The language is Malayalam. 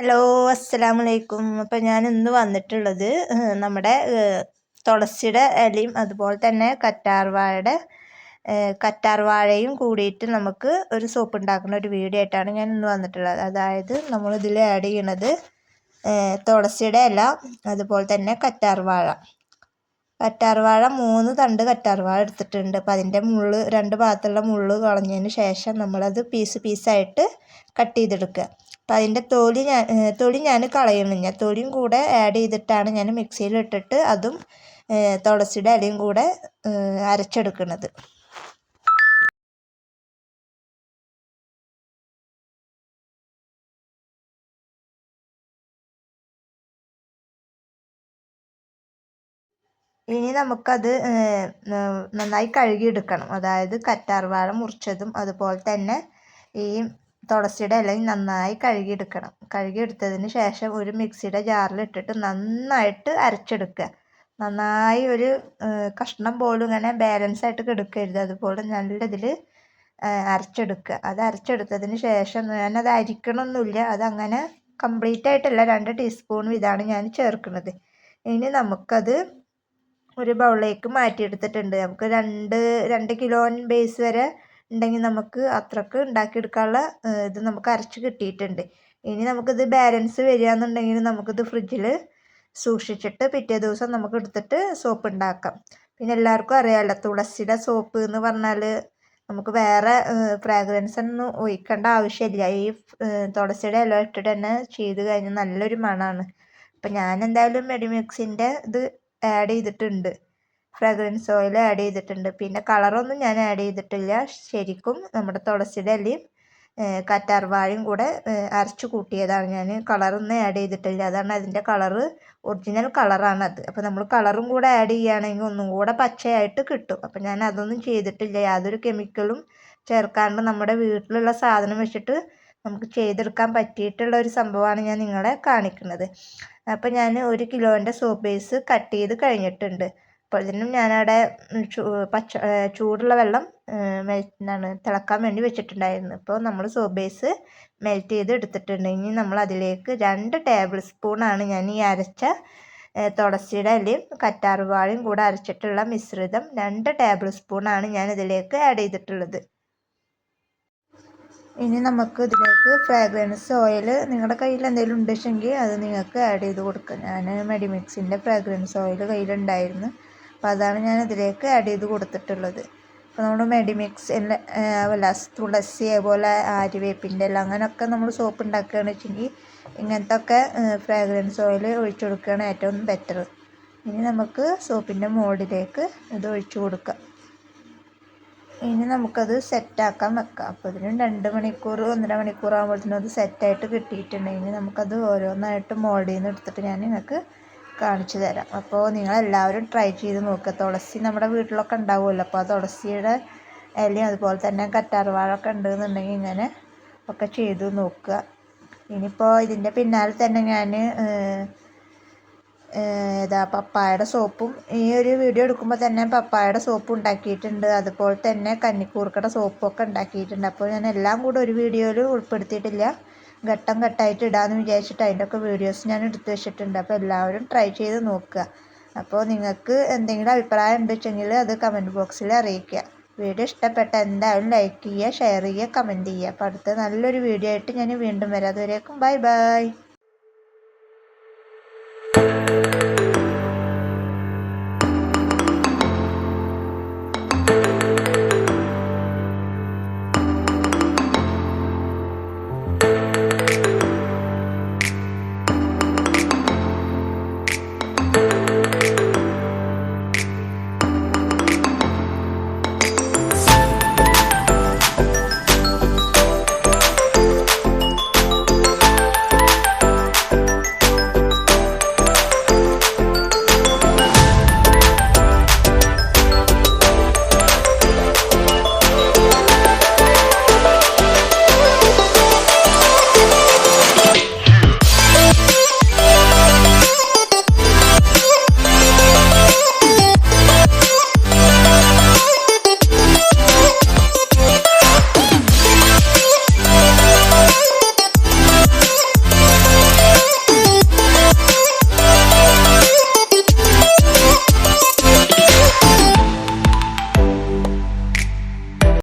ഹലോ, അസ്സലാമലൈക്കും. അപ്പം ഞാൻ ഇന്ന് വന്നിട്ടുള്ളത് നമ്മുടെ തുളസിയുടെ ഇലയും അതുപോലെ തന്നെ കറ്റാർവാഴയും കൂടിയിട്ട് നമുക്ക് ഒരു സോപ്പ് ഉണ്ടാക്കുന്ന ഒരു വീഡിയോ ആയിട്ടാണ് ഞാൻ ഇന്ന് വന്നിട്ടുള്ളത്. അതായത് നമ്മളിതിൽ ആഡ് ചെയ്യണത് തുളസിയുടെ ഇല, അതുപോലെ തന്നെ കറ്റാർവാഴ 3 തണ്ട് കറ്റാർവാഴ എടുത്തിട്ടുണ്ട്. അപ്പം അതിൻ്റെ രണ്ട് ഭാഗത്തുള്ള മുള്ള് കളഞ്ഞതിന് ശേഷം നമ്മളത് പീസായിട്ട് കട്ട് ചെയ്തെടുക്കുക. അപ്പം അതിൻ്റെ തൊലി ഞാൻ കളയണില്ല. തൊലിയും കൂടെ ആഡ് ചെയ്തിട്ടാണ് ഞാൻ മിക്സിയിലിട്ടിട്ട് അതും തുളസിയുടെ ഇലയും കൂടെ അരച്ചെടുക്കുന്നത്. ഇനി നമുക്കത് നന്നായി കഴുകിയെടുക്കണം. അതായത് കറ്റാർവാഴ മുറിച്ചതും അതുപോലെ തന്നെ ഈ തുളസിയുടെ ഇലയും നന്നായി കഴുകിയെടുക്കണം. കഴുകിയെടുത്തതിന് ശേഷം ഒരു മിക്സിയുടെ ജാറിലിട്ടിട്ട് നന്നായിട്ട് അരച്ചെടുക്കുക. നന്നായി ഒരു കഷ്ണം പോലും ഇങ്ങനെ ബാലൻസ് ആയിട്ട് കിടക്കരുത്. അതുപോലെ നല്ല ഇതിൽ അരച്ചെടുക്കുക. അത് അരച്ചെടുത്തതിന് ശേഷം ഞാനത് അരിക്കണമൊന്നുമില്ല. അതങ്ങനെ കംപ്ലീറ്റ് ആയിട്ടല്ല, 2 ടീസ്പൂൺ ഇതാണ് ഞാൻ ചേർക്കുന്നത്. ഇനി നമുക്കത് ഒരു ബൗളിലേക്ക് മാറ്റിയെടുത്തിട്ടുണ്ട്. നമുക്ക് 2 കിലോ ബേസ് വരെ ഉണ്ടെങ്കിൽ നമുക്ക് അത്രക്ക് ഉണ്ടാക്കിയെടുക്കാനുള്ള ഇത് നമുക്ക് അരച്ച് കിട്ടിയിട്ടുണ്ട്. ഇനി നമുക്കിത് ബാലൻസ് വരികയെന്നുണ്ടെങ്കിൽ നമുക്കിത് ഫ്രിഡ്ജിൽ സൂക്ഷിച്ചിട്ട് പിറ്റേ ദിവസം നമുക്ക് എടുത്തിട്ട് സോപ്പ് ഉണ്ടാക്കാം. പിന്നെ എല്ലാവർക്കും അറിയാമല്ലോ, തുളസിയുടെ സോപ്പ് എന്ന് പറഞ്ഞാൽ നമുക്ക് വേറെ ഫ്രാഗ്രൻസ് ഒന്നും ഒഴിക്കേണ്ട ആവശ്യമില്ല. ഈ തുളസിയുടെ ഇല ഇട്ടിട്ട് തന്നെ ചെയ്ത് കഴിഞ്ഞാൽ നല്ലൊരു മണമാണ്. അപ്പം ഞാൻ എന്തായാലും മെഡിമിക്സിൻ്റെ ഇത് ആഡ് ചെയ്തിട്ടുണ്ട്, ഫ്രാഗ്രൻസ് ഓയിൽ ആഡ് ചെയ്തിട്ടുണ്ട്. പിന്നെ കളറൊന്നും ഞാൻ ആഡ് ചെയ്തിട്ടില്ല. ശരിക്കും നമ്മുടെ തുളസിയുടെ ഇലയും കറ്റാർവാഴയും കൂടെ അരച്ച് കൂട്ടിയതാണ് ഞാൻ. കളറൊന്നും ആഡ് ചെയ്തിട്ടില്ല. അതാണ് അതിൻ്റെ കളറ്, ഒറിജിനൽ കളറാണത്. അപ്പോൾ നമ്മൾ കളറും കൂടെ ആഡ് ചെയ്യുകയാണെങ്കിൽ ഒന്നും കൂടെ പച്ചയായിട്ട് കിട്ടും. അപ്പോൾ ഞാൻ അതൊന്നും ചെയ്തിട്ടില്ല. യാതൊരു കെമിക്കലും ചേർക്കാണ്ട് നമ്മുടെ വീട്ടിലുള്ള സാധനം വെച്ചിട്ട് നമുക്ക് ചെയ്തെടുക്കാൻ പറ്റിയിട്ടുള്ള ഒരു സംഭവമാണ് ഞാൻ നിങ്ങളെ കാണിക്കുന്നത്. അപ്പോൾ ഞാൻ 1 കിലോൻ്റെ സോപ്പ് ബേസ് കട്ട് ചെയ്ത് കഴിഞ്ഞിട്ടുണ്ട്. അപ്പോൾ ഇതിനും ഞാനവിടെ ചൂടുള്ള വെള്ളം തിളക്കാൻ വേണ്ടി വെച്ചിട്ടുണ്ടായിരുന്നു. അപ്പോൾ നമ്മൾ സോപ്പ് ബേസ് മെൽറ്റ് ചെയ്ത് എടുത്തിട്ടുണ്ട്. ഇനി നമ്മൾ അതിലേക്ക് 2 ടേബിൾ സ്പൂണാണ് ഞാൻ ഈ അരച്ച തുളസിയുടെ ഇലയും കറ്റാർവാഴയും കൂടെ അരച്ചിട്ടുള്ള മിശ്രിതം 2 ടേബിൾ സ്പൂണാണ് ഞാൻ ഇതിലേക്ക് ആഡ് ചെയ്തിട്ടുള്ളത്. ഇനി നമുക്ക് ഇതിലേക്ക് ഫ്രാഗ്രൻസ് ഓയിൽ നിങ്ങളുടെ കയ്യിൽ എന്തെങ്കിലും ഉണ്ടെങ്കിൽ അത് നിങ്ങൾക്ക് ആഡ് ചെയ്ത് കൊടുക്കുക. ഞാൻ മെഡിമിക്സിൻ്റെ ഫ്രാഗ്രൻസ് ഓയിൽ കയ്യിലുണ്ടായിരുന്നു. അപ്പോൾ അതാണ് ഞാൻ ഇതിലേക്ക് ആഡ് ചെയ്ത് കൊടുത്തിട്ടുള്ളത്. അപ്പോൾ നമ്മൾ മെഡിമിക്സ് തുളസി അതുപോലെ ആര്യവേപ്പിൻ്റെ എല്ലാം അങ്ങനെയൊക്കെ നമ്മൾ സോപ്പ് ഉണ്ടാക്കുകയാണെന്ന് വെച്ചെങ്കിൽ ഇങ്ങനത്തെ ഒക്കെ ഫ്രാഗ്രൻസ് ഓയിൽ ഒഴിച്ചു കൊടുക്കുകയാണ് ഏറ്റവും ബെറ്റർ. ഇനി നമുക്ക് സോപ്പിൻ്റെ മോൾഡിലേക്ക് ഇത് ഒഴിച്ചു കൊടുക്കാം. ഇനി നമുക്കത് സെറ്റാക്കാൻ വെക്കാം. അപ്പോൾ ഇതിന് 2 മണിക്കൂർ 1.5 മണിക്കൂർ ആകുമ്പോഴത്തേനും അത് സെറ്റായിട്ട് കിട്ടിയിട്ടുണ്ട്. ഇനി നമുക്കത് ഓരോന്നായിട്ട് മോൾഡിൽ നിന്ന് എടുത്തിട്ട് ഞാൻ നിങ്ങൾക്ക് കാണിച്ചു തരാം. അപ്പോൾ നിങ്ങളെല്ലാവരും ട്രൈ ചെയ്ത് നോക്കുക. തുളസി നമ്മുടെ വീട്ടിലൊക്കെ ഉണ്ടാവുമല്ലോ. അപ്പോൾ ആ തുളസിയുടെ ഇലയും അതുപോലെ തന്നെ കറ്റാർവാഴൊക്കെ ഉണ്ടെന്നുണ്ടെങ്കിൽ ഇങ്ങനെ ഒക്കെ ചെയ്ത് നോക്കുക. ഇനിയിപ്പോൾ ഇതിൻ്റെ പിന്നാലെ തന്നെ ഞാൻ പപ്പായയുടെ സോപ്പും ഈ ഒരു വീഡിയോ എടുക്കുമ്പോൾ തന്നെ പപ്പായയുടെ സോപ്പ് ഉണ്ടാക്കിയിട്ടുണ്ട്. അതുപോലെ തന്നെ കന്നിക്കൂർക്കയുടെ സോപ്പൊക്കെ ഉണ്ടാക്കിയിട്ടുണ്ട്. അപ്പോൾ ഞാൻ എല്ലാം കൂടെ ഒരു വീഡിയോയിൽ ഉൾപ്പെടുത്തിയിട്ടില്ല. ഘട്ടം ഘട്ടമായിട്ട് ഇടാമെന്ന് വിചാരിച്ചിട്ട് അതിൻ്റെ ഒക്കെ വീഡിയോസ് ഞാൻ എടുത്ത് വെച്ചിട്ടുണ്ട്. അപ്പോൾ എല്ലാവരും ട്രൈ ചെയ്ത് നോക്കുക. അപ്പോൾ നിങ്ങൾക്ക് എന്തെങ്കിലും അഭിപ്രായം ഉണ്ടെങ്കിൽ അത് കമൻറ്റ് ബോക്സിൽ അറിയിക്കുക. വീഡിയോ ഇഷ്ടപ്പെട്ട എന്തായാലും ലൈക്ക് ചെയ്യുക, ഷെയർ ചെയ്യുക, കമൻറ്റ് ചെയ്യുക. അപ്പോൾ അടുത്ത നല്ലൊരു വീഡിയോ ആയിട്ട് ഞാൻ വീണ്ടും വരാം. അതുവരേക്കും ബൈ ബൈ.